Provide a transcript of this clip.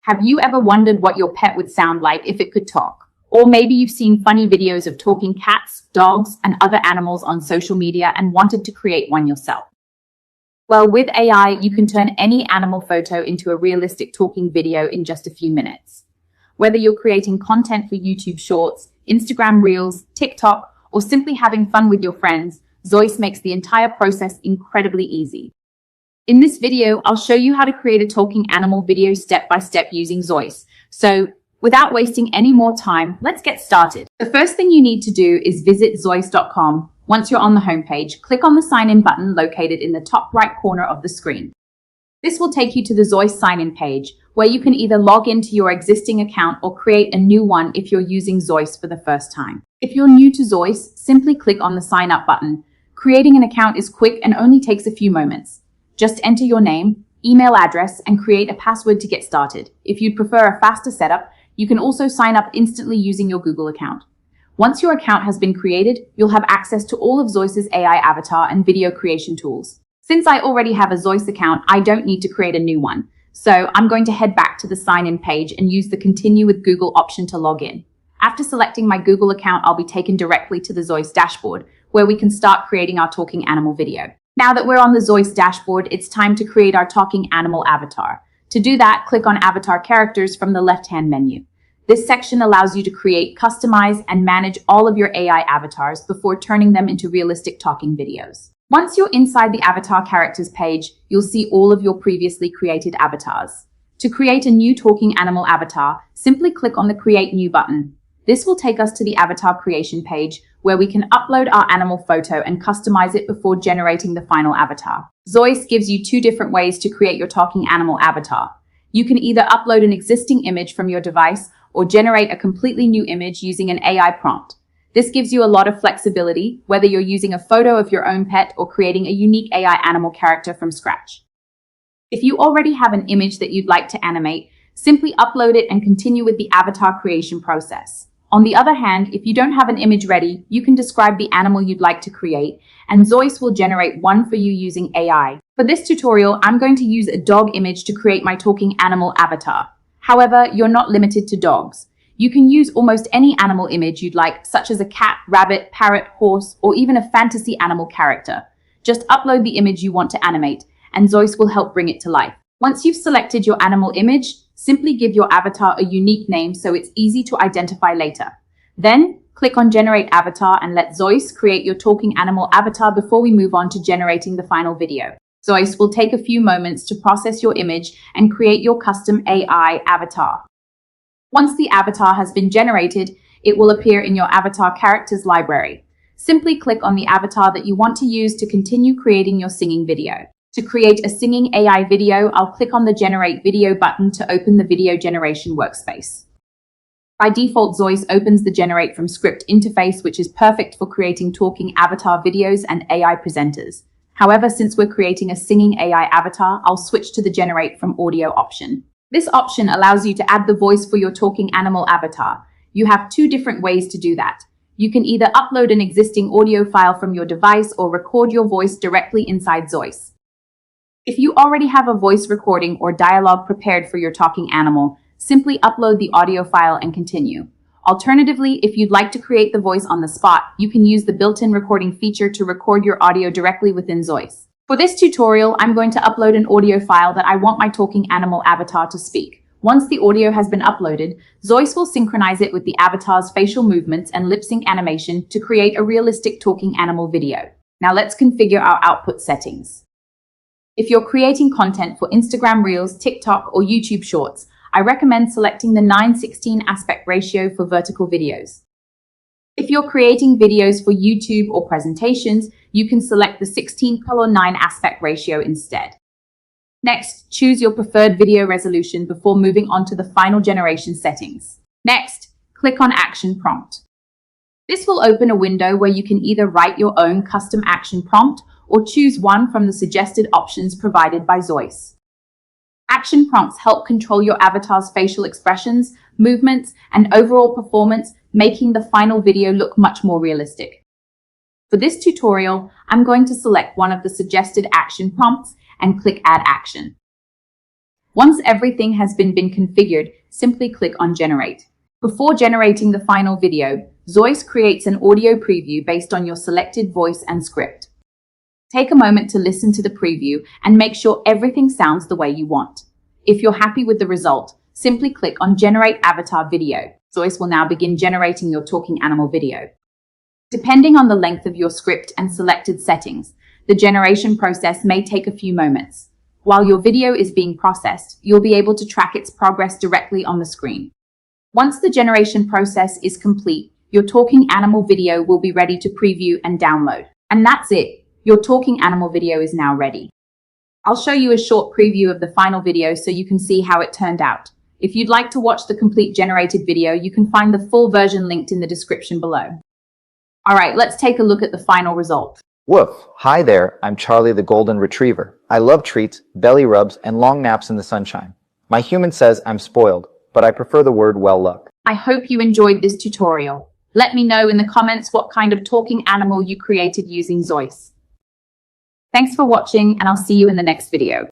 Have you ever wondered what your pet would sound like if it could talk? Or maybe you've seen funny videos of talking cats, dogs, and other animals on social media and wanted to create one yourself. Well, with AI, you can turn any animal photo into a realistic talking video in just a few minutes. Whether you're creating content for YouTube Shorts, Instagram Reels, TikTok, or simply having fun with your friends, Zoice makes the entire process incredibly easy. In this video, I'll show you how to create a talking animal video step by step using Zoice. So, without wasting any more time, let's get started. The first thing you need to do is visit Zoice.com. Once you're on the homepage, click on the sign in button located in the top right corner of the screen. This will take you to the Zoice sign-in page, where you can either log into your existing account or create a new one if you're using Zoice for the first time. If you're new to Zoice, simply click on the sign up button. Creating an account is quick and only takes a few moments. Just enter your name, email address, and create a password to get started. If you'd prefer a faster setup, you can also sign up instantly using your Google account. Once your account has been created, you'll have access to all of Zoice's AI avatar and video creation tools. Since I already have a Zoice account, I don't need to create a new one. So I'm going to head back to the sign-in page and use the Continue with Google option to log in. After selecting my Google account, I'll be taken directly to the Zoice dashboard, where we can start creating our talking animal video. Now that we're on the Zoice dashboard, it's time to create our talking animal avatar. To do that, click on Avatar Characters from the left-hand menu. This section allows you to create, customize, and manage all of your AI avatars before turning them into realistic talking videos. Once you're inside the Avatar Characters page, you'll see all of your previously created avatars. To create a new talking animal avatar, simply click on the Create New button. This will take us to the avatar creation page, where we can upload our animal photo and customize it before generating the final avatar. Zoice gives you two different ways to create your talking animal avatar. You can either upload an existing image from your device or generate a completely new image using an AI prompt. This gives you a lot of flexibility, whether you're using a photo of your own pet or creating a unique AI animal character from scratch. If you already have an image that you'd like to animate, simply upload it and continue with the avatar creation process. On the other hand, if you don't have an image ready, you can describe the animal you'd like to create, and Zoice will generate one for you using AI. For this tutorial, I'm going to use a dog image to create my talking animal avatar. However, you're not limited to dogs. You can use almost any animal image you'd like, such as a cat, rabbit, parrot, horse, or even a fantasy animal character. Just upload the image you want to animate, and Zoice will help bring it to life. Once you've selected your animal image, simply give your avatar a unique name so it's easy to identify later. Then, click on Generate Avatar and let Zoice create your talking animal avatar before we move on to generating the final video. Zoice will take a few moments to process your image and create your custom AI avatar. Once the avatar has been generated, it will appear in your Avatar Characters library. Simply click on the avatar that you want to use to continue creating your singing video. To create a singing AI video, I'll click on the Generate Video button to open the video generation workspace. By default, Zoice opens the Generate from Script interface, which is perfect for creating talking avatar videos and AI presenters. However, since we're creating a singing AI avatar, I'll switch to the Generate from Audio option. This option allows you to add the voice for your talking animal avatar. You have two different ways to do that. You can either upload an existing audio file from your device or record your voice directly inside Zoice. If you already have a voice recording or dialogue prepared for your talking animal, simply upload the audio file and continue. Alternatively, if you'd like to create the voice on the spot, you can use the built-in recording feature to record your audio directly within Zoice. For this tutorial, I'm going to upload an audio file that I want my talking animal avatar to speak. Once the audio has been uploaded, Zoice will synchronize it with the avatar's facial movements and lip-sync animation to create a realistic talking animal video. Now let's configure our output settings. If you're creating content for Instagram Reels, TikTok, or YouTube Shorts, I recommend selecting the 9:16 aspect ratio for vertical videos. If you're creating videos for YouTube or presentations, you can select the 16:9 aspect ratio instead. Next, choose your preferred video resolution before moving on to the final generation settings. Next, click on Action Prompt. This will open a window where you can either write your own custom action prompt or choose one from the suggested options provided by Zoice. Action prompts help control your avatar's facial expressions, movements, and overall performance, making the final video look much more realistic. For this tutorial, I'm going to select one of the suggested action prompts and click Add Action. Once everything has been configured, simply click on Generate. Before generating the final video, Zoice creates an audio preview based on your selected voice and script. Take a moment to listen to the preview and make sure everything sounds the way you want. If you're happy with the result, simply click on Generate Avatar Video. Zoice will now begin generating your talking animal video. Depending on the length of your script and selected settings, the generation process may take a few moments. While your video is being processed, you'll be able to track its progress directly on the screen. Once the generation process is complete, your talking animal video will be ready to preview and download. And that's it. Your talking animal video is now ready. I'll show you a short preview of the final video so you can see how it turned out. If you'd like to watch the complete generated video, you can find the full version linked in the description below. All right, let's take a look at the final result. Woof! Hi there, I'm Charlie the Golden Retriever. I love treats, belly rubs, and long naps in the sunshine. My human says I'm spoiled, but I prefer the word well luck. I hope you enjoyed this tutorial. Let me know in the comments what kind of talking animal you created using Zoice. Thanks for watching, and I'll see you in the next video.